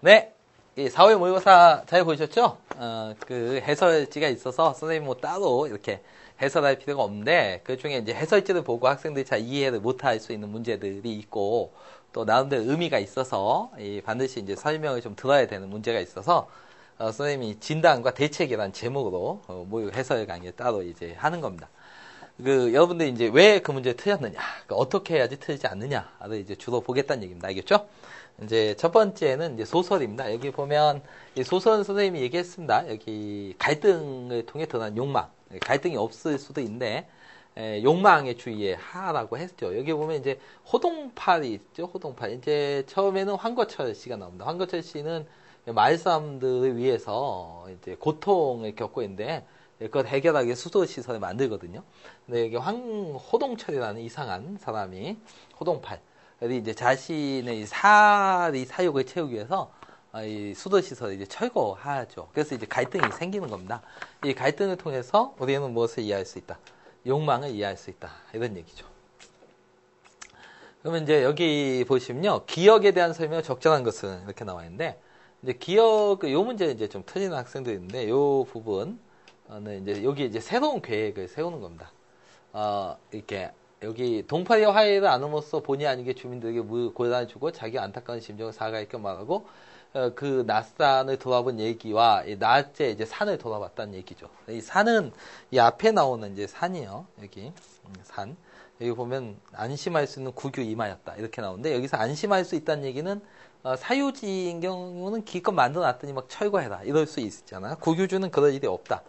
네. 이 4월 모의고사 잘 보셨죠? 그 해설지가 있어서 선생님 뭐 따로 이렇게 해설할 필요가 없는데, 그 중에 이제 해설지를 보고 학생들이 잘 이해를 못할 수 있는 문제들이 있고, 또 나름대로 의미가 있어서, 반드시 이제 설명을 좀 들어야 되는 문제가 있어서, 선생님이 진단과 대책이라는 제목으로, 모의 해설 강의를 따로 이제 하는 겁니다. 여러분들이 이제 왜 그 문제를 틀렸느냐, 어떻게 해야지 틀리지 않느냐를 이제 주로 보겠다는 얘기입니다. 알겠죠? 이제 첫 번째는 이제 소설입니다. 여기 보면 이 소설 선생님이 얘기했습니다. 여기 갈등을 통해 드러난 욕망. 갈등이 없을 수도 있는데 욕망에 주의하라고 했죠. 여기 보면 이제 호동팔이 있죠. 호동팔. 이제 처음에는 황거철 씨가 나옵니다. 황거철 씨는 마을 사람들을 위해서 이제 고통을 겪고 있는데 그걸 해결하기 위해 수도시설을 만들거든요. 근데 여기 호동철이라는 이상한 사람이 호동팔. 이제 자신의 사욕을 채우기 위해서 이 수도시설을 이제 철거하죠. 그래서 이제 갈등이 생기는 겁니다. 이 갈등을 통해서 우리는 무엇을 이해할 수 있다? 욕망을 이해할 수 있다. 이런 얘기죠. 그러면 이제 여기 보시면요. 기억에 대한 설명은 적절한 것은 이렇게 나와 있는데, 이제 요 문제 이제 좀 틀리는 학생들이 있는데, 요 부분은 이제 여기 이제 새로운 계획을 세우는 겁니다. 이렇게 여기 동파리 화해를 안음으로써 본의 아니게 주민들에게 고난을 주고 자기 안타까운 심정을 사과했게 말하고 그 낯산을 돌아본 얘기와 이 낯에 이제 산을 돌아봤다는 얘기죠. 이 산은 이 앞에 나오는 이제 산이요. 여기 산. 여기 보면 안심할 수 있는 구규 이마였다 이렇게 나오는데, 여기서 안심할 수 있다는 얘기는 사유지인 경우는 기껏 만들어놨더니 막 철거해라 이럴 수 있잖아요. 구규주는 그럴 일이 없다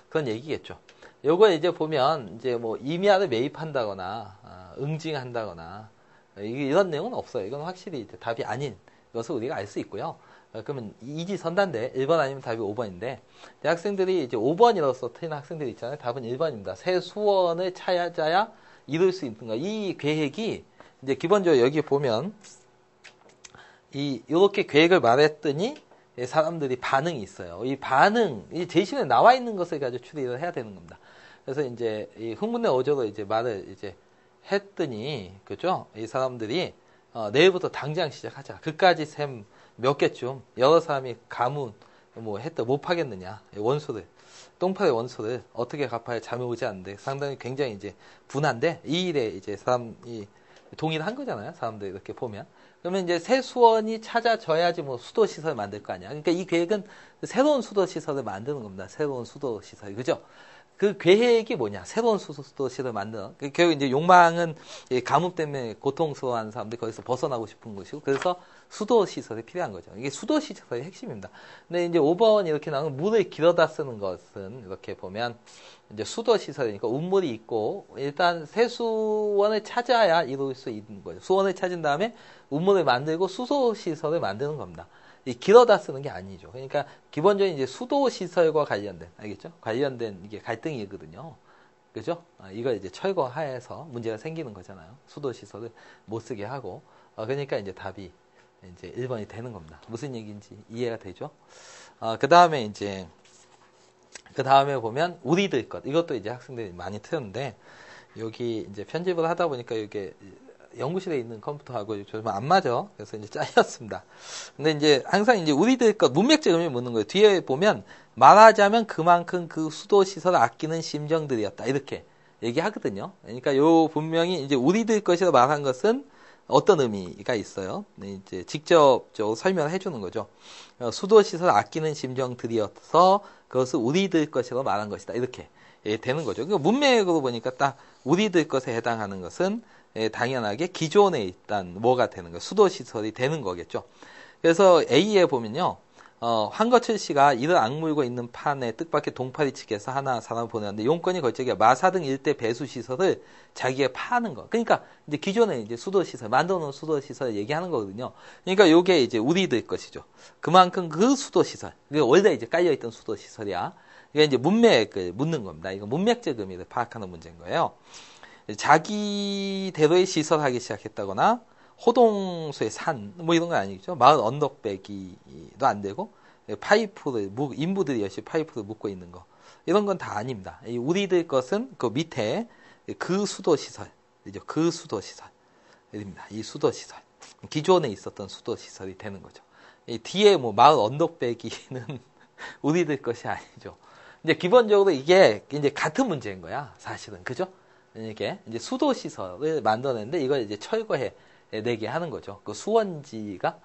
그런 얘기겠죠. 요거 이제 보면 이제 뭐 임야를 매입한다거나 응징한다거나 이런 내용은 없어요. 이건 확실히 이제 답이 아닌 것을 우리가 알 수 있고요. 그러면 이지선단데 1번 아니면 답이 5번인데, 학생들이 이제 5번이라서 틀린 학생들이 있잖아요. 답은 1번입니다. 새 수원을 찾아야 이룰 수 있는 거. 이 계획이 이제 기본적으로 여기 보면 이렇게 계획을 말했더니 사람들이 반응이 있어요. 이 제시문에 나와 있는 것을 가지고 추리를 해야 되는 겁니다. 그래서 이제 이 흥분의 어조로 이제 말을 이제 했더니, 그죠? 이 사람들이 내일부터 당장 시작하자. 그까지 셈 몇 개쯤 여러 사람이 가문 못 파겠느냐. 똥파의 원수를 어떻게 갚아야 잠이 오지 않는데 상당히 굉장히 이제 분한데, 이 일에 이제 사람이 동의를 한 거잖아요. 사람들이 이렇게 보면. 그러면 이제 새 수원이 찾아져야지 뭐 수도시설을 만들 거 아니야. 그러니까 이 계획은 새로운 수도시설을 만드는 겁니다. 새로운 수도시설. 그죠? 그 계획이 뭐냐? 새로운 수도시설을 만드는. 결국 이제 욕망은 가뭄 때문에 고통스러워하는 사람들이 거기서 벗어나고 싶은 것이고, 그래서 수도시설이 필요한 거죠. 이게 수도시설의 핵심입니다. 근데 이제 5번 이렇게 나오는 물을 길어다 쓰는 것은 이렇게 보면 이제 수도시설이니까 운물이 있고, 일단 새 수원을 찾아야 이룰 수 있는 거죠. 수원을 찾은 다음에 운물을 만들고 수도시설을 만드는 겁니다. 이 길어다 쓰는 게 아니죠. 그러니까 기본적인 이제 수도시설과 관련된, 알겠죠? 관련된 이게 갈등이거든요. 그죠? 이걸 이제 철거하여서 문제가 생기는 거잖아요. 수도시설을 못 쓰게 하고. 그러니까 이제 답이 이제 1번이 되는 겁니다. 무슨 얘기인지 이해가 되죠? 그 다음에 보면 우리들 것. 이것도 이제 학생들이 많이 틀었는데, 여기 이제 편집을 하다 보니까 이게 연구실에 있는 컴퓨터하고 좀 안 맞아. 그래서 이제 잘렸습니다. 근데 이제 항상 이제 우리들 것 문맥적 의미 묻는 거예요. 뒤에 보면 말하자면 그만큼 그 수도시설을 아끼는 심정들이었다. 이렇게 얘기하거든요. 그러니까 요 분명히 이제 우리들 것이라 말한 것은 어떤 의미가 있어요. 네, 이제 직접적으로 설명을 해주는 거죠. 수도시설을 아끼는 심정들이어서 그것을 우리들 것이라고 말한 것이다. 이렇게 되는 거죠. 그러니까 문맥으로 보니까 딱 우리들 것에 해당하는 것은 당연하게 기존에 있던 뭐가 되는 거예요. 수도시설이 되는 거겠죠. 그래서 A에 보면요. 황거철 씨가 이를 악물고 있는 판에 뜻밖의 동파리 측에서 하나 사람을 보내는데, 용건이 걸적이야 마사등 일대 배수시설을 자기가 파는 거. 그러니까 이제 기존에 이제 수도시설, 만들어놓은 수도시설 얘기하는 거거든요. 그러니까 요게 이제 우리들 것이죠. 그만큼 그 수도시설, 원래 이제 깔려있던 수도시설이야. 이게 이제 문맥을 묻는 겁니다. 이거 문맥적 의미를 파악하는 문제인 거예요. 자기대로의 시설하기 시작했다거나, 호동소의 산, 이런 건 아니겠죠. 마을 언덕배기도 안 되고, 인부들이 열심히 파이프를 묶고 있는 거. 이런 건 다 아닙니다. 우리들 것은 그 밑에 그 수도시설이죠. 그 수도시설입니다. 이 수도시설. 기존에 있었던 수도시설이 되는 거죠. 이 뒤에 뭐 마을 언덕 빼기는 우리들 것이 아니죠. 이제 기본적으로 이게 이제 같은 문제인 거야, 사실은. 그죠? 이게 이제 수도 시설을 만들어내는데 이걸 이제 철거해 내게 하는 거죠. 그 수원지가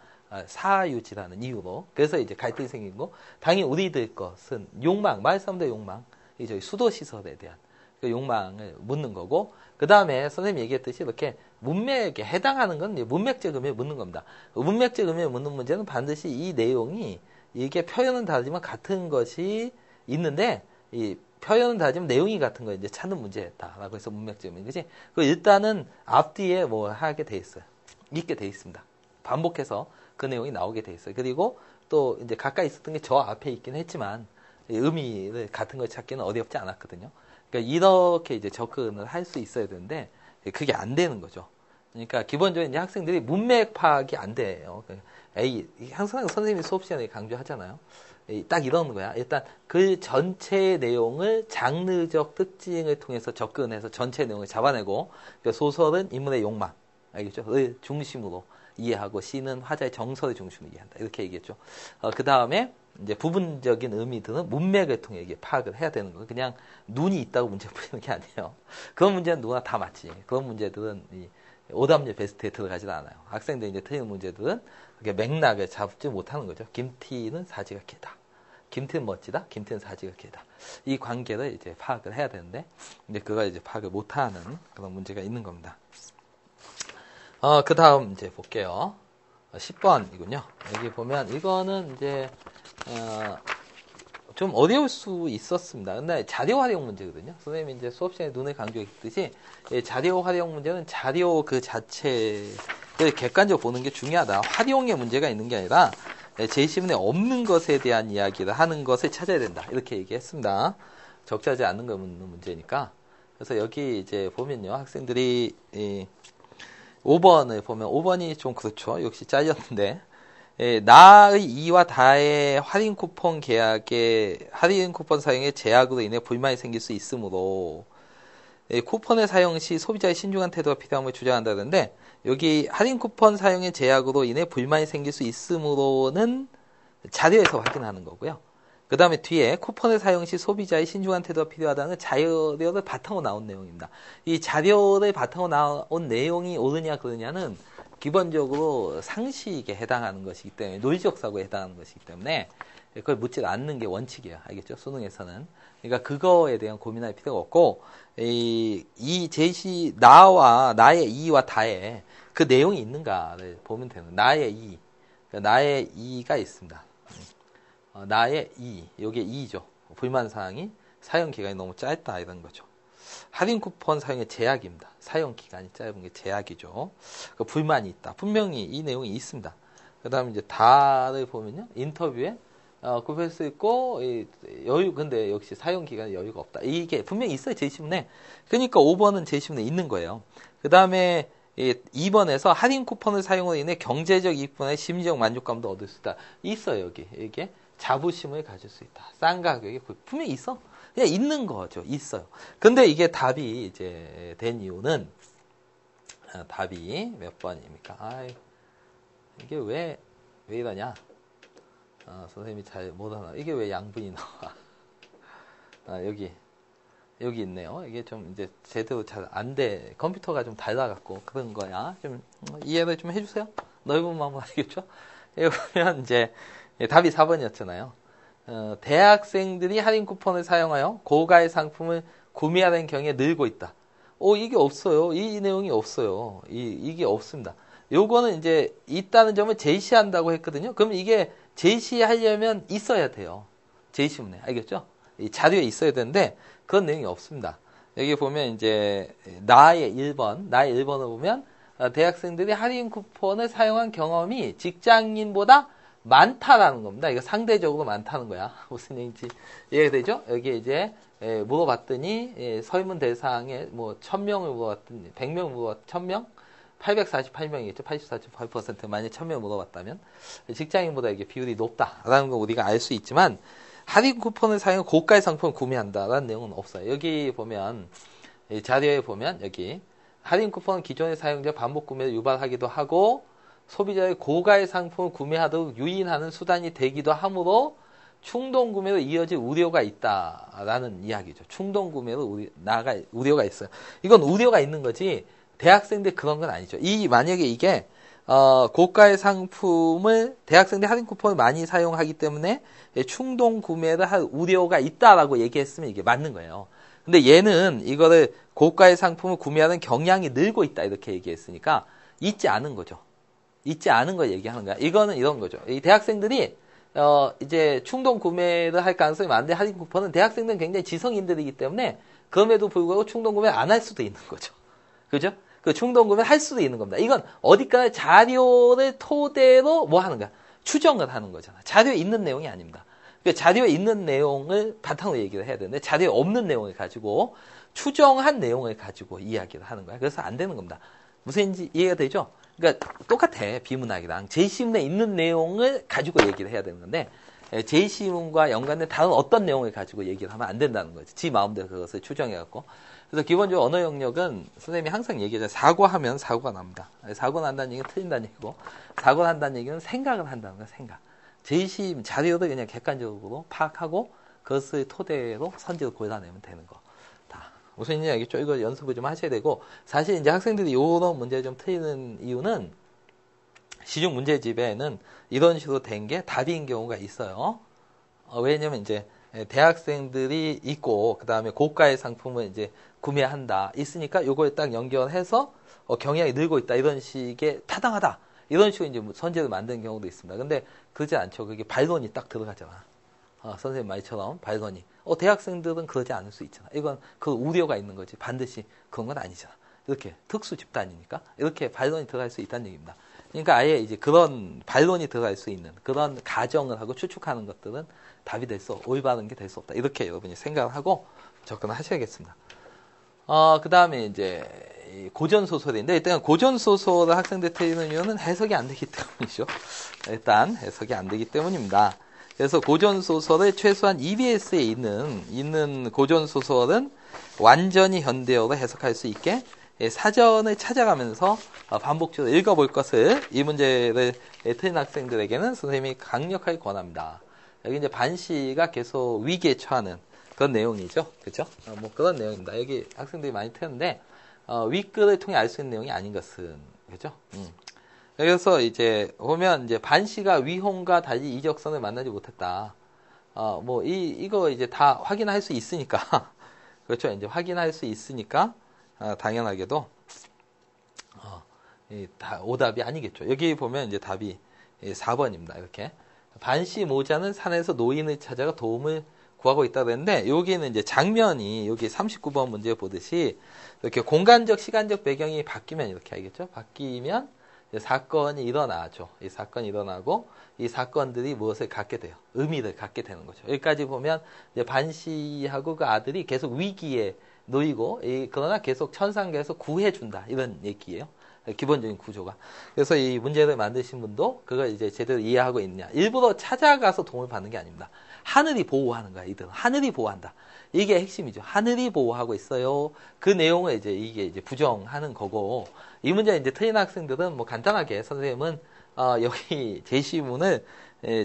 사유지라는 이유로. 그래서 이제 갈등이 생긴 거. 당연히 우리들 것은 욕망, 마을 사람들의 욕망, 이 저희 수도 시설에 대한 그 욕망을 묻는 거고, 그 다음에 선생님이 얘기했듯이 이렇게 문맥에 해당하는 건 문맥적 의미를 묻는 겁니다. 문맥적 의미를 묻는 문제는 반드시 이 내용이 이게 표현은 다르지만 같은 것이 있는데 이 표현은 다르지만 내용이 같은 거 이제 찾는 문제였다라고 해서 문맥적 의미, 그지? 그 일단은 앞뒤에 뭐 하게 돼 있어요. 있게 돼 있습니다. 반복해서 그 내용이 나오게 돼 있어요. 그리고 또 이제 가까이 있었던 게 저 앞에 있긴 했지만 의미를 같은 걸 찾기는 어렵지 않았거든요. 그러니까 이렇게 이제 접근을 할 수 있어야 되는데 그게 안 되는 거죠. 그러니까 기본적으로 이제 학생들이 문맥 파악이 안 돼요. 항상 선생님이 수업 시간에 강조하잖아요. 딱 이런 거야. 일단 그 전체 내용을 장르적 특징을 통해서 접근해서 전체 내용을 잡아내고, 그러니까 소설은 인물의 욕망, 알겠죠? 을 중심으로 이해하고 시는 화자의 정서를 중심으로 이해한다. 이렇게 얘기했죠. 그 다음에 이제 부분적인 의미들은 문맥을 통해 이게 파악을 해야 되는 거예요. 그냥 눈이 있다고 문제 풀리는 게 아니에요. 그런 문제는 누구나 다 맞지. 그런 문제들은 오답률 베스트에 들어가지도 않아요. 학생들 이제 틀리는 문제들은 그렇게 맥락을 잡지 못하는 거죠. 김티는 사지가 길다. 김티는 멋지다. 김티는 사지가 길다. 이 관계를 이제 파악을 해야 되는데, 이제 그걸 이제 파악을 못하는 그런 문제가 있는 겁니다. 그 다음 이제 볼게요. 10번이군요. 여기 보면 이거는 이제 좀 어려울 수 있었습니다. 근데 자료 활용 문제거든요. 선생님이 이제 수업 시간에 눈에 강조했듯이 자료 활용 문제는 자료 그 자체를 객관적으로 보는 게 중요하다. 활용의 문제가 있는 게 아니라 제시문에 없는 것에 대한 이야기를 하는 것을 찾아야 된다. 이렇게 얘기했습니다. 적절하지 않는 거 묻는 문제니까. 그래서 여기 이제 보면요. 학생들이 5번을 보면 5번이 좀 그렇죠. 역시 잘렸는데. 나의 이와 다의 할인 쿠폰 계약에 할인 쿠폰 사용에 제약으로 인해 불만이 생길 수 있으므로 쿠폰의 사용 시 소비자의 신중한 태도가 필요함을 주장한다는데, 여기 할인 쿠폰 사용의 제약으로 인해 불만이 생길 수 있으므로는 자료에서 확인하는 거고요. 그 다음에 뒤에 쿠폰의 사용 시 소비자의 신중한 태도가 필요하다는 자료를 바탕으로 나온 내용입니다. 이 자료를 바탕으로 나온 내용이 옳으냐 그러냐는 기본적으로 상식에 해당하는 것이기 때문에, 논리적 사고에 해당하는 것이기 때문에 그걸 묻지 않는 게 원칙이에요. 알겠죠? 수능에서는. 그러니까 그거에 대한 고민할 필요가 없고, 이 제시, 나의 이와 다의 그 내용이 있는가를 보면 되는, 나의 이. 그러니까 나의 이가 있습니다. 나의 이. 요게 이죠. 불만사항이 사용기간이 너무 짧다, 이런 거죠. 할인 쿠폰 사용의 제약입니다. 사용 기간이 짧은 게 제약이죠. 그 불만이 있다. 분명히 이 내용이 있습니다. 그 다음에 이제 다를 보면요. 인터뷰에 굽힐 수 있고, 근데 역시 사용 기간에 여유가 없다. 이게 분명히 있어요. 제시문에. 그러니까 5번은 제시문에 있는 거예요. 그 다음에 2번에서 할인 쿠폰을 사용으로 인해 경제적 이익분의 심리적 만족감도 얻을 수 있다. 있어요, 여기. 이게 자부심을 가질 수 있다. 싼 가격에 분명히 있어. 그냥 있는 거죠. 있어요. 근데 이게 답이 이제 된 이유는, 답이 몇 번입니까? 이게 왜 이러냐? 선생님이 잘 못하나? 이게 왜 양분이 나와? 여기 있네요. 이게 좀 이제 제대로 잘 안 돼. 컴퓨터가 좀 달라갖고 그런 거야. 좀 이해를 좀 해주세요. 넓은 마음으로 알겠죠? 여기 보면 이제 답이 4번이었잖아요. 대학생들이 할인 쿠폰을 사용하여 고가의 상품을 구매하는 경우에 늘고 있다. 이게 없어요. 이 내용이 없어요. 이게 없습니다. 요거는 이제 있다는 점을 제시한다고 했거든요. 그럼 이게 제시하려면 있어야 돼요. 제시문에. 알겠죠? 이 자료에 있어야 되는데 그런 내용이 없습니다. 여기 보면 이제 나의 1번을 보면 대학생들이 할인 쿠폰을 사용한 경험이 직장인보다 많다라는 겁니다. 이거 상대적으로 많다는 거야. 무슨 얘기인지 이해가 되죠? 여기 이제 물어봤더니 설문 대상에 뭐 1000명을 물어봤더니 100명 물어봤 1000명? 848명이겠죠. 84.8%. 만약 1000명 물어봤다면 직장인보다 이게 비율이 높다라는 거 우리가 알 수 있지만, 할인 쿠폰을 사용해 고가의 상품을 구매한다라는 내용은 없어요. 여기 보면 자료에 보면 여기 할인 쿠폰은 기존의 사용자 반복 구매를 유발하기도 하고 소비자의 고가의 상품을 구매하도록 유인하는 수단이 되기도 하므로 충동 구매로 이어질 우려가 있다라는 이야기죠. 충동 구매로 우려가 있어요. 이건 우려가 있는 거지 대학생들 그런 건 아니죠. 만약에 이게 고가의 상품을 대학생들 할인 쿠폰을 많이 사용하기 때문에 충동 구매를 할 우려가 있다라고 얘기했으면 이게 맞는 거예요. 근데 얘는 이거를 고가의 상품을 구매하는 경향이 늘고 있다 이렇게 얘기했으니까 있지 않은 거죠. 있지 않은 걸 얘기하는 거야. 이거는 이런 거죠. 이 대학생들이 이제 충동 구매를 할 가능성이 많은데 할인 쿠폰은 대학생들은 굉장히 지성인들이기 때문에 그럼에도 불구하고 충동 구매를 안 할 수도 있는 거죠. 그죠? 그 충동 구매를 할 수도 있는 겁니다. 이건 어디까지 자료를 토대로 뭐 하는 거야? 추정을 하는 거잖아. 자료에 있는 내용이 아닙니다. 그 자료에 있는 내용을 바탕으로 얘기를 해야 되는데 자료에 없는 내용을 가지고 추정한 내용을 가지고 이야기를 하는 거야. 그래서 안 되는 겁니다. 무슨 이해가 되죠? 그러니까 똑같아. 비문학이랑 제시문에 있는 내용을 가지고 얘기를 해야 되는 건데 제시문과 연관된 다른 어떤 내용을 가지고 얘기를 하면 안 된다는 거지. 지 마음대로 그것을 추정해갖고. 그래서 기본적으로 언어 영역은 선생님이 항상 얘기하잖아요. 사고하면 사고가 납니다. 사고 난다는 얘기는 틀린다는 얘기고 사고 난다는 얘기는 생각을 한다는 거야. 생각. 제시 자료를 그냥 객관적으로 파악하고 그것을 토대로 선지를 골라내면 되는 거. 다. 무슨 얘기인지 알겠죠? 이거 연습을 좀 하셔야 되고 사실 이제 학생들이 이런 문제를 좀 틀리는 이유는 시중 문제집에는 이런 식으로 된 게 답인 경우가 있어요. 왜냐면 이제 대학생들이 있고 그 다음에 고가의 상품을 이제 구매한다 있으니까 요걸 딱 연결해서 경향이 늘고 있다 이런 식의 타당하다 이런 식으로 이제 선제를 만드는 경우도 있습니다. 근데 그러지 않죠. 그게 반론이 딱 들어가잖아. 선생님 말처럼 반론이. 대학생들은 그러지 않을 수 있잖아. 이건 그 우려가 있는 거지. 반드시 그런 건 아니잖아. 이렇게 특수 집단이니까 이렇게 반론이 들어갈 수 있다는 얘기입니다. 그러니까 아예 이제 그런 반론이 들어갈 수 있는 그런 가정을 하고 추측하는 것들은 답이 올바른 게 될 수 없다. 이렇게 여러분이 생각을 하고 접근을 하셔야겠습니다. 그 다음에 이제 고전소설인데 일단 고전소설을 학생들 틀리는 이유는 해석이 안 되기 때문이죠. 일단 해석이 안 되기 때문입니다. 그래서 고전소설을 최소한 EBS에 있는 고전소설은 완전히 현대어로 해석할 수 있게 사전을 찾아가면서 반복적으로 읽어볼 것을 이 문제를 틀린 학생들에게는 선생님이 강력하게 권합니다. 여기 이제 반시가 계속 위기에 처하는 그런 내용이죠. 그죠? 뭐 그런 내용입니다. 여기 학생들이 많이 틀는데, 윗글을 통해 알 수 있는 내용이 아닌 것은, 그죠? 그래서 이제, 보면 이제 반시가 위홍과 달리 이적선을 만나지 못했다. 이거 이제 다 확인할 수 있으니까, 그렇죠? 이제 확인할 수 있으니까, 당연하게도, 다 오답이 아니겠죠. 여기 보면 이제 답이 4번입니다. 이렇게. 반시 모자는 산에서 노인을 찾아가 도움을 구하고 있다고 했는데 여기는 이제 장면이 여기 39번 문제 보듯이 이렇게 공간적 시간적 배경이 바뀌면 이렇게 알겠죠? 바뀌면 사건이 일어나죠. 이 사건이 일어나고 이 사건들이 무엇을 갖게 돼요? 의미를 갖게 되는 거죠. 여기까지 보면 이제 반시하고 그 아들이 계속 위기에 놓이고 그러나 계속 천상계에서 구해준다 이런 얘기예요. 기본적인 구조가. 그래서 이 문제를 만드신 분도 그걸 이제 제대로 이해하고 있느냐. 일부러 찾아가서 도움을 받는 게 아닙니다. 하늘이 보호하는 거야, 이들은. 하늘이 보호한다. 이게 핵심이죠. 하늘이 보호하고 있어요. 그 내용을 이게 이제 부정하는 거고, 이 문제 이제 틀린 학생들은 뭐 간단하게 선생님은, 여기 제시문을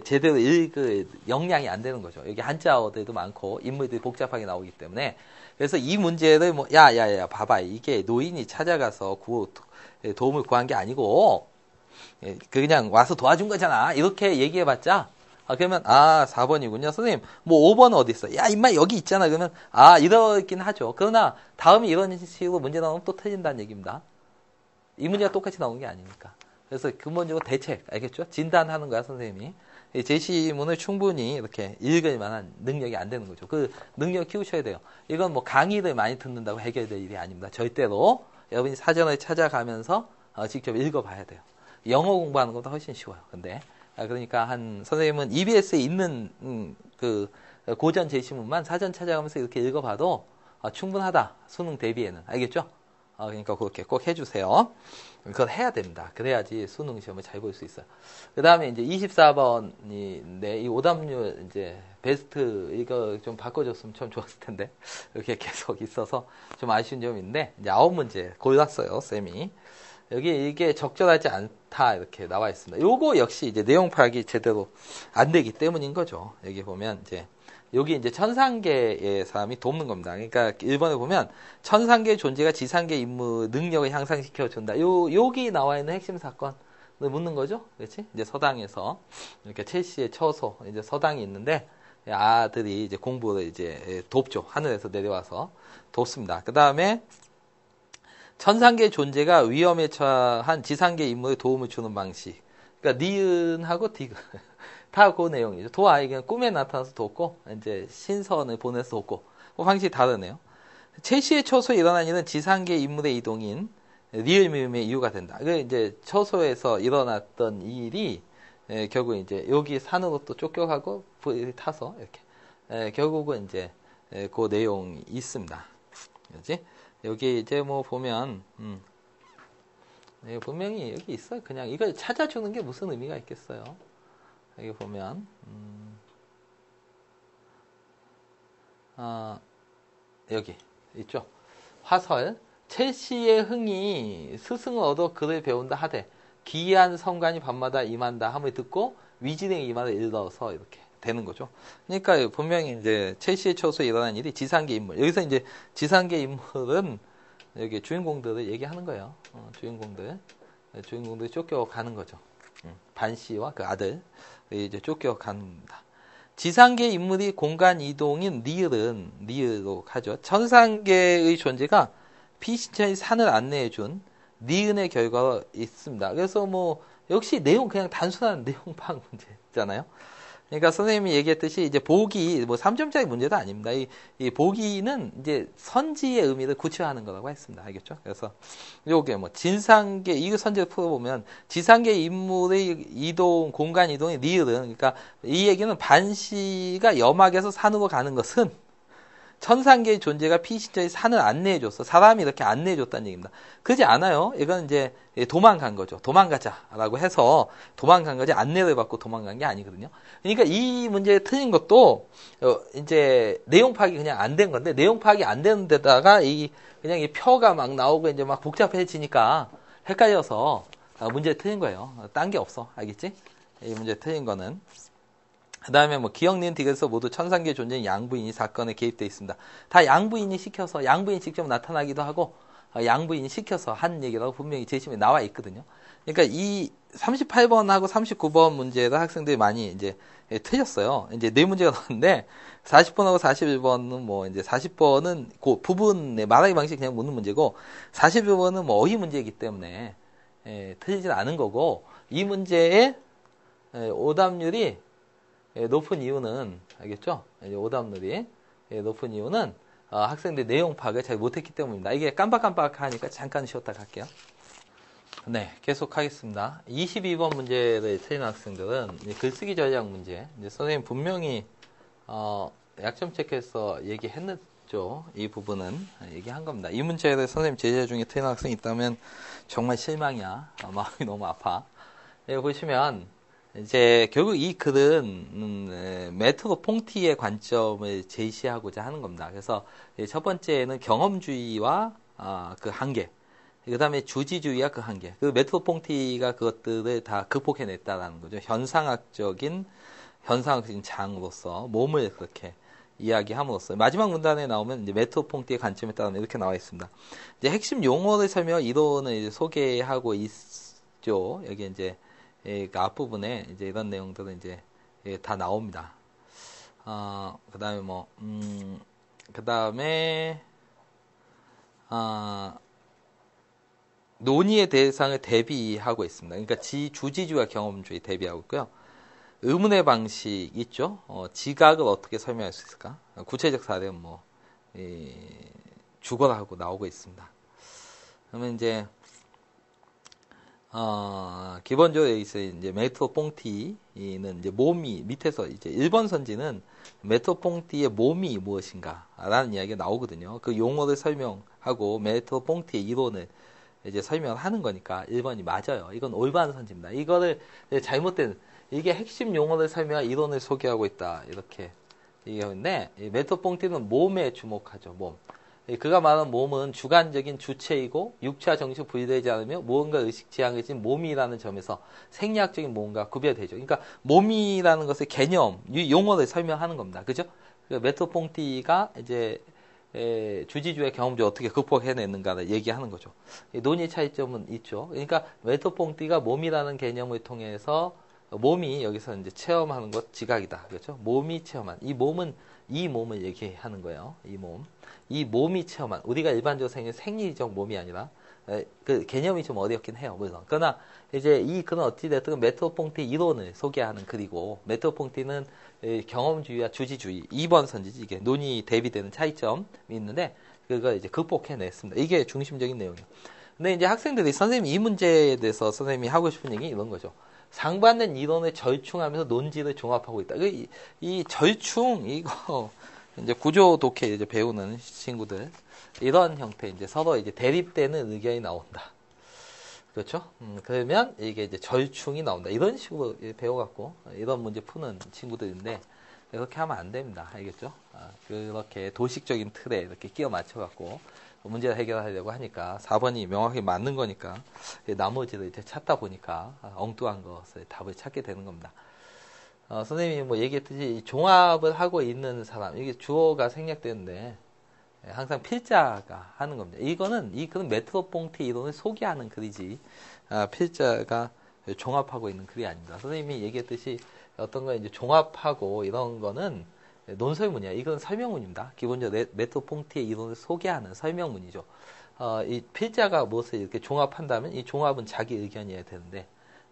제대로 읽을 역량이 안 되는 거죠. 여기 한자어들도 많고, 인물들이 복잡하게 나오기 때문에. 그래서 이 문제를 봐봐. 이게 노인이 찾아가서 도움을 구한 게 아니고, 그냥 와서 도와준 거잖아. 이렇게 얘기해봤자, 그러면, 4번이군요. 선생님, 뭐 5번은 어디 있어? 야, 임마, 여기 있잖아. 그러면, 이러긴 하죠. 그러나, 다음에 이런 식으로 문제 나오면 또 틀린다는 얘기입니다. 이 문제가 똑같이 나오는 게 아니니까. 그래서 근본적으로 대책, 알겠죠? 진단하는 거야, 선생님이. 제시문을 충분히 이렇게 읽을 만한 능력이 안 되는 거죠. 그 능력 키우셔야 돼요. 이건 뭐 강의를 많이 듣는다고 해결될 일이 아닙니다. 절대로 여러분이 사전을 찾아가면서 직접 읽어봐야 돼요. 영어 공부하는 것보다 훨씬 쉬워요. 근데 그러니까 선생님은 EBS에 있는 그 고전 제시문만 사전 찾아가면서 이렇게 읽어봐도 충분하다. 수능 대비에는. 알겠죠? 그러니까 그렇게 꼭 해주세요. 그걸 해야 됩니다. 그래야지 수능 시험을 잘 볼 수 있어요. 그 다음에 이제 24번인데, 이 오답률 이제 베스트 이거 좀 바꿔줬으면 참 좋았을 텐데, 이렇게 계속 있어서 좀 아쉬운 점이 있는데, 이제 9문제 골랐어요, 쌤이. 여기 이게 적절하지 않다 이렇게 나와 있습니다. 요거 역시 이제 내용 파악이 제대로 안 되기 때문인 거죠. 여기 보면 이제 여기 이제 천상계의 사람이 돕는 겁니다. 그러니까 1번에 보면 천상계의 존재가 지상계 임무 능력을 향상시켜 준다. 여기 나와 있는 핵심 사건을 묻는 거죠. 그렇지? 이제 서당에서 이렇게 첼시의 처소 이제 서당이 있는데 아들이 이제 공부를 이제 돕죠. 하늘에서 내려와서 돕습니다. 그 다음에 천상계의 존재가 위험에 처한 지상계 인물에 도움을 주는 방식. 그러니까 니은하고 디귿 다 그 내용이죠. 도아 그냥 꿈에 나타나서 돕고 이제 신선을 보내서 돕고 그 방식이 다르네요. 첼시의 처소에 일어난 일은 지상계 인물의 이동인 리을 미음의 이유가 된다. 그 이제 처소에서 일어났던 일이 결국 이제 여기 산으로 또 쫓겨가고 불이 타서 이렇게 결국은 이제 그 내용이 있습니다. 그렇지? 여기 이제 뭐 보면 분명히 여기 있어요. 그냥 이걸 찾아주는 게 무슨 의미가 있겠어요. 여기 보면 여기 있죠. 화설 첼시의 흥이 스승을 얻어 글을 배운다 하되 기이한 성관이 밤마다 임한다 함을 듣고 위진의 이마를 일러서 이렇게 되는 거죠. 그러니까 분명히 이제 첼시의 처소에 일어난 일이 지상계 인물. 여기서 이제 지상계 인물은 여기 주인공들을 얘기하는 거예요. 주인공들이 쫓겨가는 거죠. 반 씨와 그 아들 이제 쫓겨갑니다. 지상계 인물이 공간 이동인 리을로 하죠. 천상계의 존재가 피신천이 산을 안내해준 니은의 결과가 있습니다. 그래서 뭐 역시 내용 그냥 단순한 내용 파악 문제잖아요. 그러니까 선생님이 얘기했듯이 이제 보기 뭐 3점짜리 문제도 아닙니다. 이 보기는 이제 선지의 의미를 구체화하는 거라고 했습니다. 알겠죠? 그래서 요게 뭐 진상계 이 선지를 풀어보면 지상계 인물의 이동 공간 이동의 리을은 그러니까 이 얘기는 반시가 염악에서 산으로 가는 것은 천상계의 존재가 피신천이 산을 안내해줬어. 사람이 이렇게 안내해줬다는 얘기입니다. 그렇지 않아요. 이건 이제 도망간 거죠. 도망가자라고 해서 도망간 거지 안내를 받고 도망간 게 아니거든요. 그러니까 이 문제 틀린 것도 이제 내용 파악이 그냥 안 된 건데 내용 파악이 안 되는 데다가 그냥 이 표가 막 나오고 이제 막 복잡해지니까 헷갈려서 문제 틀린 거예요. 딴 게 없어. 알겠지? 이 문제 틀린 거는. 그 다음에 뭐 기억, 니은, 디귿에서 모두 천상계 존재인 양부인이 사건에 개입되어 있습니다. 다 양부인이 시켜서 양부인이 직접 나타나기도 하고 양부인이 시켜서 한 얘기라고 분명히 제시문에 나와 있거든요. 그러니까 이 38번하고 39번 문제를 학생들이 많이 이제 틀렸어요. 이제 네 문제가 나왔는데 40번하고 41번은 뭐 이제 40번은 그 부분의 말하기 방식 그냥 묻는 문제고 41번은 뭐 어휘 문제이기 때문에 틀리진 않은 거고 이 문제의 오답률이 높은 이유는 알겠죠? 오답률이 높은 이유는 학생들 내용 파악을 잘 못했기 때문입니다. 이게 깜빡깜빡하니까 잠깐 쉬었다 갈게요. 네, 계속하겠습니다. 22번 문제를 틀린 학생들은 글쓰기 전략 문제. 이제 선생님 분명히 약점 체크해서 얘기했죠. 이 부분은 얘기한 겁니다. 이 문제를 선생님 제자 중에 틀린 학생이 있다면 정말 실망이야. 마음이 너무 아파. 여기 보시면 이제 결국 이 글은 메트로 퐁티의 관점을 제시하고자 하는 겁니다. 그래서 첫 번째는 경험주의와 그 한계, 그 다음에 주지주의와 그 한계. 그 메트로 퐁티가 그것들을 다 극복해냈다라는 거죠. 현상학적인 장으로서 몸을 그렇게 이야기함으로써 마지막 문단에 나오면 이제 메트로 퐁티의 관점에 따르면 이렇게 나와 있습니다. 이제 핵심 용어를 설명 이론을 이제 소개하고 있죠. 여기 이제 그 앞부분에 이제 이런 내용들은 이제 다 나옵니다. 그 다음에 그 다음에, 논의의 대상을 대비하고 있습니다. 그러니까 주지주와 경험주의 대비하고 있고요. 의문의 방식 있죠? 지각을 어떻게 설명할 수 있을까? 구체적 사례는 죽어라 하고 나오고 있습니다. 그러면 이제, 기본적으로 이제 메트로 퐁티는 이제 몸이 밑에서 이제 1번 선지는 메트로 퐁티의 몸이 무엇인가 라는 이야기가 나오거든요. 그 용어를 설명하고 메트로 퐁티의 이론을 이제 설명을 하는 거니까 1번이 맞아요. 이건 올바른 선지입니다. 이거를 잘못된 이게 핵심 용어를 설명한 이론을 소개하고 있다. 이렇게 얘기하는데 메트로 퐁티는 몸에 주목하죠. 몸. 그가 말하는 몸은 주관적인 주체이고 육체와 정신 분리되지 않으며 무언가 의식 지향이 진 몸이라는 점에서 생리학적인 몸과 구별되죠. 그러니까 몸이라는 것의 개념, 용어를 설명하는 겁니다. 그죠? 메토퐁티가 이제 주지주의 경험주 어떻게 극복해냈는가를 얘기하는 거죠. 논의 차이점은 있죠. 그러니까 메토퐁티가 몸이라는 개념을 통해서 몸이 여기서 이제 체험하는 것 지각이다. 그렇죠? 몸이 체험한 이 몸을 얘기하는 거예요. 이 몸이 체험한 우리가 일반적으로 생긴 생리적 몸이 아니라 그 개념이 좀 어렵긴 해요. 물론. 그러나 이제 이 글은 어찌됐든 메토퐁티 이론을 소개하는 글이고 메토퐁티는 경험주의와 주지주의 2번 선지지 이게 논의 대비되는 차이점이 있는데 그걸 이제 극복해냈습니다. 이게 중심적인 내용이에요. 근데 이제 학생들이 선생님 이 문제에 대해서 선생님이 하고 싶은 얘기 이런 거죠. 상반된 이론을 절충하면서 논지를 종합하고 있다. 이 절충 이거 이제 구조 독해 이제 배우는 친구들 이런 형태 이제 서로 이제 대립되는 의견이 나온다. 그렇죠? 그러면 이게 이제 절충이 나온다. 이런 식으로 배워갖고 이런 문제 푸는 친구들인데 그렇게 하면 안 됩니다. 알겠죠? 그렇게 도식적인 틀에 이렇게 끼워 맞춰갖고 문제를 해결하려고 하니까 4번이 명확히 맞는 거니까 나머지를 이제 찾다 보니까 엉뚱한 것을 답을 찾게 되는 겁니다. 선생님이 뭐 얘기했듯이 종합을 하고 있는 사람 이게 주어가 생략되는데 항상 필자가 하는 겁니다. 이 글은 메토퐁티 이론을 소개하는 글이지 필자가 종합하고 있는 글이 아닙니다. 선생님이 얘기했듯이 어떤 거 이제 종합하고 이런 거는 논설문이야. 이건 설명문입니다. 기본적으로 메토퐁티의 이론을 소개하는 설명문이죠. 이 필자가 무엇을 이렇게 종합한다면 이 종합은 자기 의견이어야 되는데,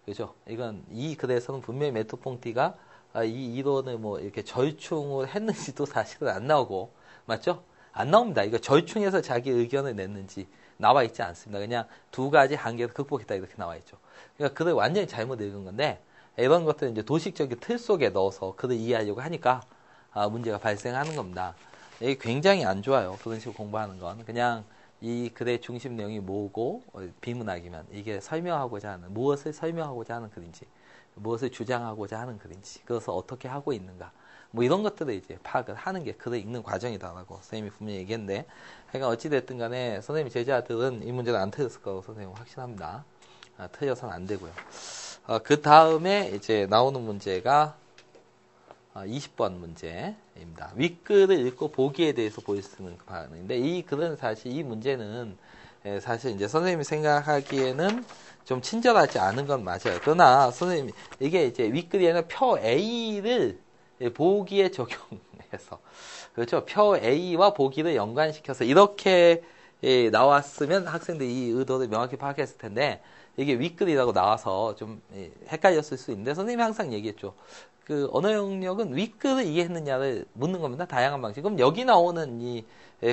그죠? 이건 이 글에서는 분명히 메토퐁티가 이 이론을 뭐 이렇게 절충을 했는지도 사실은 안 나오고, 맞죠? 안 나옵니다. 이거 절충해서 자기 의견을 냈는지 나와 있지 않습니다. 그냥 두 가지 한계를 극복했다 이렇게 나와 있죠. 그러니까 글을 완전히 잘못 읽은 건데, 이런 것들은 이제 도식적인 틀 속에 넣어서 글을 이해하려고 하니까 문제가 발생하는 겁니다. 이게 굉장히 안 좋아요. 그런 식으로 공부하는 건. 그냥 이 글의 중심 내용이 뭐고 비문학이면 이게 설명하고자 하는 무엇을 설명하고자 하는 글인지 무엇을 주장하고자 하는 글인지 그것을 어떻게 하고 있는가 뭐 이런 것들을 이제 파악을 하는 게 글을 읽는 과정이다라고 선생님이 분명히 얘기했는데 하여간 어찌됐든 간에 선생님 제자들은 이 문제를 안 틀렸을 거라고 선생님은 확신합니다. 틀려서는 안 되고요. 그 다음에 이제 나오는 문제가 20번 문제입니다. 윗글을 읽고 보기에 대해서 보여주는 반응인데 이 글은 사실 이 문제는 사실 이제 선생님이 생각하기에는 좀 친절하지 않은 건 맞아요. 그러나 선생님 이게 이제 윗글에는 표 A를 보기에 적용해서 그렇죠. 표 A와 보기를 연관시켜서 이렇게 나왔으면 학생들이 이 의도를 명확히 파악했을 텐데 이게 윗글이라고 나와서 좀 헷갈렸을 수 있는데 선생님이 항상 얘기했죠. 그 언어 영역은 윗글을 이해했느냐를 묻는 겁니다. 다양한 방식. 그럼 여기 나오는 이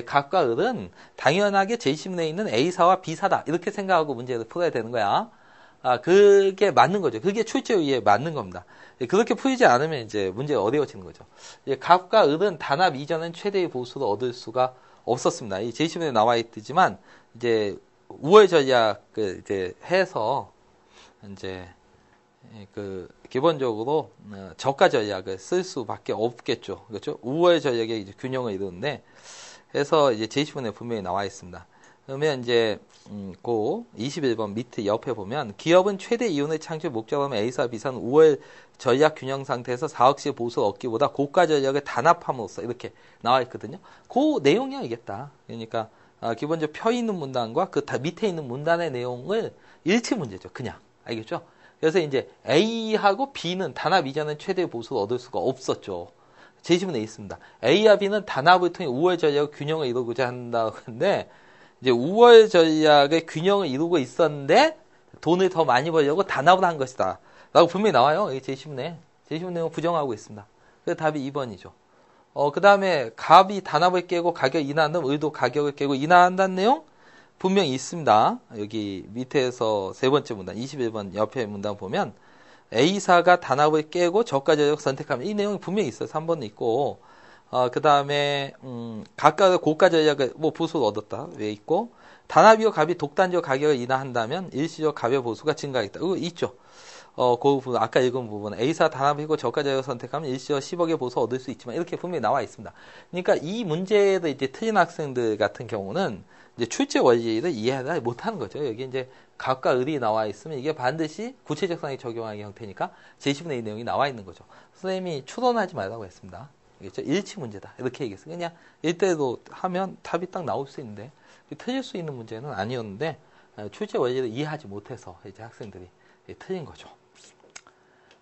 각과 을은 당연하게 제시문에 있는 A사와 B사다. 이렇게 생각하고 문제를 풀어야 되는 거야. 그게 맞는 거죠. 그게 출제 위에 맞는 겁니다. 그렇게 풀지 않으면 이제 문제가 어려워지는 거죠. 각과 을은 단합 이전엔 최대의 보수를 얻을 수가 없었습니다. 이 제시문에 나와 있지만 이제 우월 전략을 이제 해서 이제 그 기본적으로 저가 전략을 쓸 수밖에 없겠죠. 그렇죠? 우월 전략의 이제 균형을 이루는데 해서 이제 제시문에 분명히 나와 있습니다. 그러면 이제 그 21번 밑에 옆에 보면 기업은 최대 이윤의 창출 목적으로 A사 B사는 우월 전략 균형 상태에서 4억씩 보수를 얻기보다 고가 전략을 단합함으로써 이렇게 나와 있거든요. 그 내용이 알겠다. 그러니까 기본적으로 펴 있는 문단과 그 밑에 있는 문단의 내용을 일치 문제죠. 그냥 알겠죠? 그래서 이제 A하고 B는 단합 이전엔 최대 보수를 얻을 수가 없었죠. 제시문에 있습니다. A와 B는 단합을 통해 우월 전략 균형을 이루고자 한다고 하는데 이제 우월 전략의 균형을 이루고 있었는데 돈을 더 많이 벌려고 단합을 한 것이다. 라고 분명히 나와요. 이 제시문에. 제시문 내용을 부정하고 있습니다. 그래서 답이 2번이죠. 그 다음에 갑이 단합을 깨고 가격을 인하한다면 을도 가격을 깨고 인하한다는 내용 분명히 있습니다. 여기 밑에서 세 번째 문단 21번 옆에 문단 보면 A사가 단합을 깨고 저가 전략을 선택하면 이 내용이 분명히 있어요. 3번은 있고 그 다음에 각각 고가 전략을 뭐 보수를 얻었다. 왜 있고 단합이와 갑이 독단적 가격을 인하한다면 일시적 갑의 보수가 증가하겠다. 이거 있죠. 그 부분, 아까 읽은 부분, A사 단합이고 저가 제외 선택하면 일시적 10억의 보수 얻을 수 있지만, 이렇게 분명히 나와 있습니다. 그러니까 이 문제를 이제 틀린 학생들 같은 경우는, 이제 출제 원리를 이해하지 못하는 거죠. 여기 이제 각과 을이 나와 있으면 이게 반드시 구체적 상황에 적용하기 형태니까 제10분의 2 내용이 나와 있는 거죠. 선생님이 추론하지 말라고 했습니다. 알겠죠? 일치 문제다. 이렇게 얘기했어요. 그냥 1대도 하면 답이 딱 나올 수 있는데, 틀릴 수 있는 문제는 아니었는데, 출제 원리를 이해하지 못해서 이제 학생들이 틀린 거죠.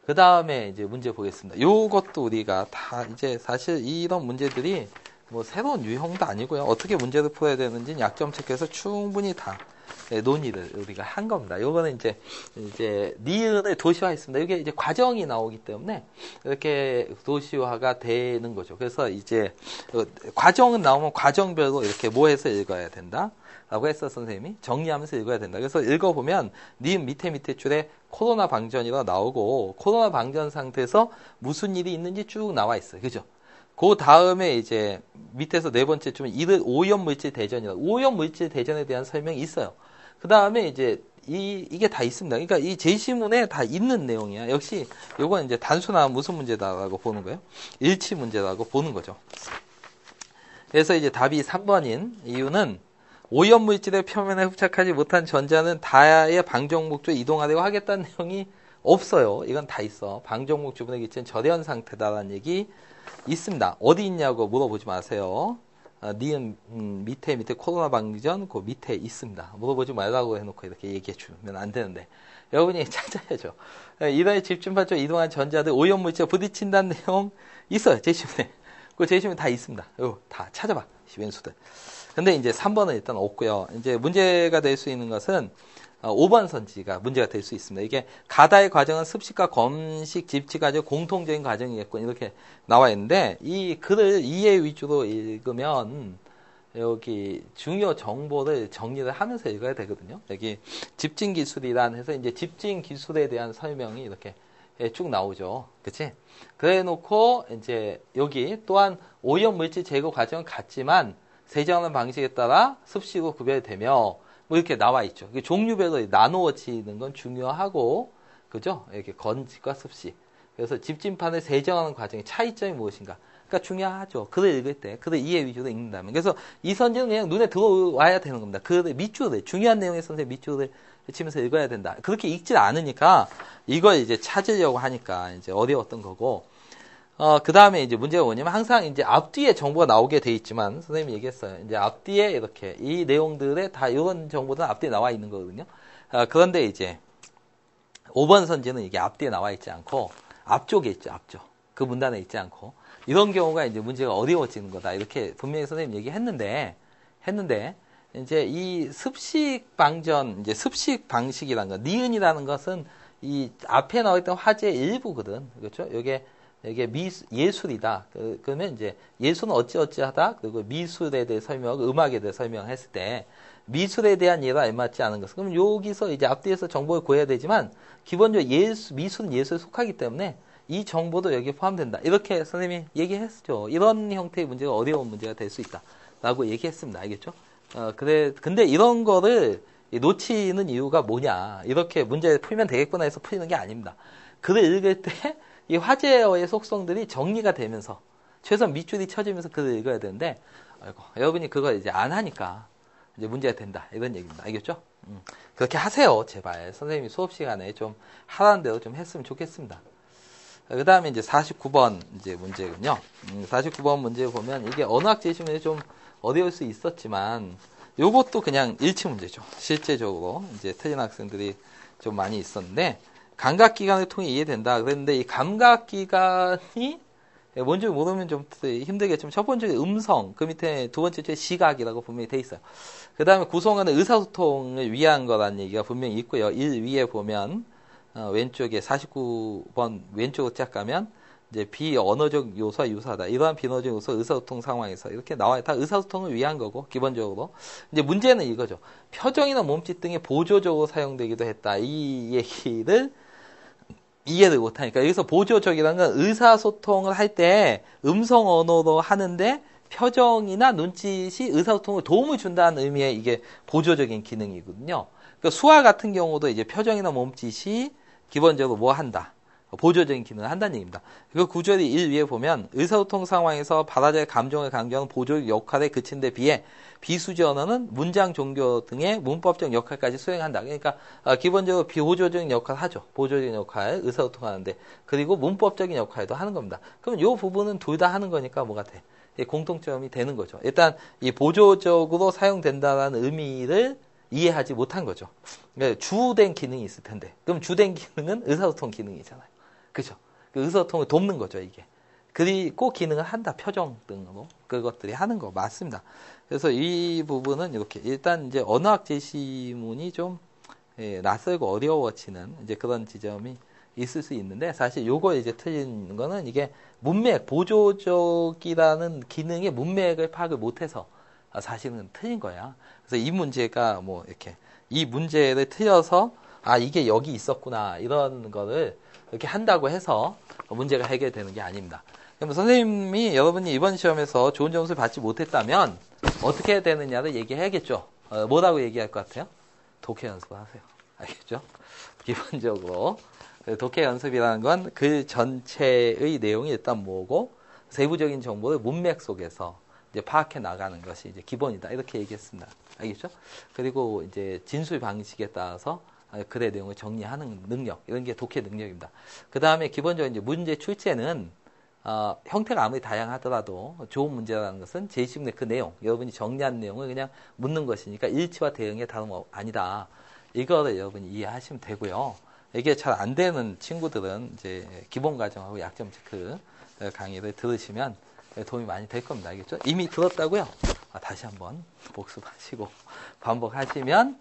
그 다음에 이제 문제 보겠습니다. 요것도 우리가 다 이제 사실 이런 문제들이 뭐 새로운 유형도 아니고요. 어떻게 문제를 풀어야 되는지 약점 체크해서 충분히 다 논의를 우리가 한 겁니다. 요거는 이제 니은을 도시화했습니다. 이게 이제 과정이 나오기 때문에 이렇게 도시화가 되는 거죠. 그래서 이제 과정은 나오면 과정별로 이렇게 모해서 읽어야 된다. 라고 했어, 선생님이. 정리하면서 읽어야 된다. 그래서 읽어보면, 니은 밑에 줄에 코로나 방전이라 나오고, 코로나 방전 상태에서 무슨 일이 있는지 쭉 나와 있어요. 그죠? 그 다음에 이제 밑에서 네 번째 줄에 오염물질 대전이라, 오염물질 대전에 대한 설명이 있어요. 그 다음에 이제 이게 다 있습니다. 그러니까 이 제시문에 다 있는 내용이야. 역시 요건 이제 단순한 무슨 문제다라고 보는 거예요. 일치 문제라고 보는 거죠. 그래서 이제 답이 3번인 이유는 오염물질의 표면에 흡착하지 못한 전자는 다의 방정목 쪽에 이동하려고 하겠다는 내용이 없어요. 이건 다 있어. 방정목 주변에 기체는 절연 상태다라는 얘기 있습니다. 어디 있냐고 물어보지 마세요. 니은 밑에 코로나 방전 그 밑에 있습니다. 물어보지 말라고 해놓고 이렇게 얘기해 주면 안 되는데 여러분이 찾아야죠. 이러한 집중판 쪽 이동한 전자들 오염물질에 부딪힌다는 내용 있어요. 제시문에. 그 제시문 다 있습니다. 이거 다 찾아봐. 시변수들. 근데 이제 3번은 일단 없고요. 이제 문제가 될 수 있는 것은 5번 선지가 문제가 될 수 있습니다. 이게 가다의 과정은 습식과 검식, 집치 과정 공통적인 과정이겠군 이렇게 나와 있는데 이 글을 이해 위주로 읽으면 여기 중요 정보를 정리를 하면서 읽어야 되거든요. 여기 집진 기술이란 해서 이제 집진 기술에 대한 설명이 이렇게 쭉 나오죠. 그치? 그래 놓고 이제 여기 또한 오염 물질 제거 과정은 같지만 세정하는 방식에 따라 습식으로 구별되며 뭐 이렇게 나와 있죠. 종류별로 나누어지는 건 중요하고 그죠? 이렇게 건식과 습식. 그래서 집진판을 세정하는 과정의 차이점이 무엇인가? 그러니까 중요하죠. 글을 읽을 때 글을 이해 위주로 읽는다면. 그래서 이 선지는 그냥 눈에 들어와야 되는 겁니다. 글의 밑줄을 중요한 내용의 선생 밑줄을 치면서 읽어야 된다. 그렇게 읽질 않으니까 이걸 이제 찾으려고 하니까 이제 어려웠던 거고. 그 다음에 이제 문제가 뭐냐면 항상 이제 앞뒤에 정보가 나오게 돼 있지만 선생님이 얘기했어요. 이제 앞뒤에 이렇게 이 내용들에 다 이런 정보들은 앞뒤에 나와 있는 거거든요. 그런데 이제 5번 선지는 이게 앞뒤에 나와 있지 않고 앞쪽에 있죠. 앞쪽. 그 문단에 있지 않고 이런 경우가 이제 문제가 어려워지는 거다. 이렇게 분명히 선생님 얘기했는데 이제 이 습식 방전 이제 습식 방식이라는 거 니은이라는 것은 이 앞에 나와 있던 화제의 일부거든. 그렇죠? 이게 예술이다. 그러면 이제 예술은 어찌어찌하다. 그리고 미술에 대해 설명, 음악에 대해 설명했을 때 미술에 대한 이해가 알맞지 않은 것. 그럼 여기서 이제 앞뒤에서 정보를 구해야 되지만 기본적으로 미술은 예술에 속하기 때문에 이 정보도 여기에 포함된다. 이렇게 선생님이 얘기했죠. 이런 형태의 문제가 어려운 문제가 될 수 있다라고 얘기했습니다. 알겠죠? 근데 이런 거를 놓치는 이유가 뭐냐? 이렇게 문제 풀면 되겠구나 해서 풀리는 게 아닙니다. 글을 읽을 때 이 화제어의 속성들이 정리가 되면서 최소한 밑줄이 쳐지면서 글을 읽어야 되는데 아이고, 여러분이 그걸 이제 안 하니까 이제 문제가 된다 이런 얘기입니다. 알겠죠? 그렇게 하세요 제발. 선생님이 수업 시간에 좀 하라는 대로 좀 했으면 좋겠습니다. 그 다음에 이제 49번 이제 문제군요. 49번 문제 보면 이게 언어학 제시문에 좀 어려울 수 있었지만 요것도 그냥 일치 문제죠. 실제적으로 이제 틀린 학생들이 좀 많이 있었는데. 감각기관을 통해 이해된다. 그랬는데 이 감각기관이 뭔지 모르면 좀 힘들겠지만 첫 번째 음성, 그 밑에 두 번째 시각이라고 분명히 돼 있어요. 그 다음에 구성하는 의사소통을 위한 거라는 얘기가 분명히 있고요. 1 위에 보면 왼쪽에 49번 왼쪽으로 쫙 가면 이제 비언어적 요소와 유사하다. 이러한 비언어적 요소 의사소통 상황에서 이렇게 나와요. 다 의사소통을 위한 거고 기본적으로. 이제 문제는 이거죠. 표정이나 몸짓 등이 보조적으로 사용되기도 했다. 이 얘기를 이해를 못하니까 여기서 보조적이라는 건 의사소통을 할 때 음성 언어로 하는데 표정이나 눈짓이 의사소통을 도움을 준다는 의미의 이게 보조적인 기능이거든요. 그러니까 수화 같은 경우도 이제 표정이나 몸짓이 기본적으로 뭐 한다. 보조적인 기능을 한다는 얘기입니다. 그 구절이 1 위에 보면 의사소통 상황에서 발화자의 감정을 강조하는 보조적 역할에 그친 데 비해 비수지 언어는 문장 종교 등의 문법적 역할까지 수행한다. 그러니까 기본적으로 보조적인 역할을 하죠. 보조적인 역할, 의사소통하는데. 그리고 문법적인 역할도 하는 겁니다. 그럼 이 부분은 둘 다 하는 거니까 뭐가 돼? 공통점이 되는 거죠. 일단 이 보조적으로 사용된다는 의미를 이해하지 못한 거죠. 그러니까 주된 기능이 있을 텐데. 그럼 주된 기능은 의사소통 기능이잖아요. 그죠? 그 의사소통을 돕는 거죠, 이게. 그리고 기능을 한다, 표정 등으로. 그것들이 하는 거 맞습니다. 그래서 이 부분은 이렇게. 일단 이제 언어학 제시문이 좀 낯설고 어려워지는 이제 그런 지점이 있을 수 있는데, 사실 요거 이제 틀린 거는 이게 문맥, 보조적이라는 기능의 문맥을 파악을 못해서 사실은 틀린 거야. 그래서 이 문제가 뭐 이렇게, 이 문제를 틀려서, 이게 여기 있었구나, 이런 거를 이렇게 한다고 해서 문제가 해결되는 게 아닙니다. 그럼 선생님이 여러분이 이번 시험에서 좋은 점수를 받지 못했다면 어떻게 해야 되느냐를 얘기해야겠죠. 뭐라고 얘기할 것 같아요? 독해 연습을 하세요. 알겠죠? 기본적으로 독해 연습이라는 건 글 전체의 내용이 일단 뭐고 세부적인 정보를 문맥 속에서 이제 파악해 나가는 것이 이제 기본이다. 이렇게 얘기했습니다. 알겠죠? 그리고 이제 진술 방식에 따라서 글의 내용을 정리하는 능력, 이런 게 독해 능력입니다. 그 다음에 기본적으로 이제 문제 출제는 형태가 아무리 다양하더라도 좋은 문제라는 것은 제시문의 그 내용, 여러분이 정리한 내용을 그냥 묻는 것이니까 일치와 대응의 다름 아니다. 이거를 여러분이 이해하시면 되고요. 이게 잘 안 되는 친구들은 이제 기본 과정하고 약점 체크 강의를 들으시면 도움이 많이 될 겁니다. 알겠죠? 이미 들었다고요? 다시 한번 복습하시고 반복하시면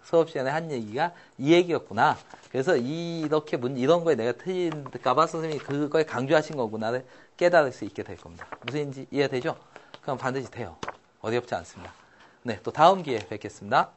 수업 시간에 한 얘기가 이 얘기였구나. 그래서 이렇게 이런 거에 내가 틀린가봐 선생님이 그거에 강조하신 거구나를 깨달을 수 있게 될 겁니다. 무슨인지 이해되죠? 그럼 반드시 돼요. 어렵지 않습니다. 네, 또 다음 기회에 뵙겠습니다.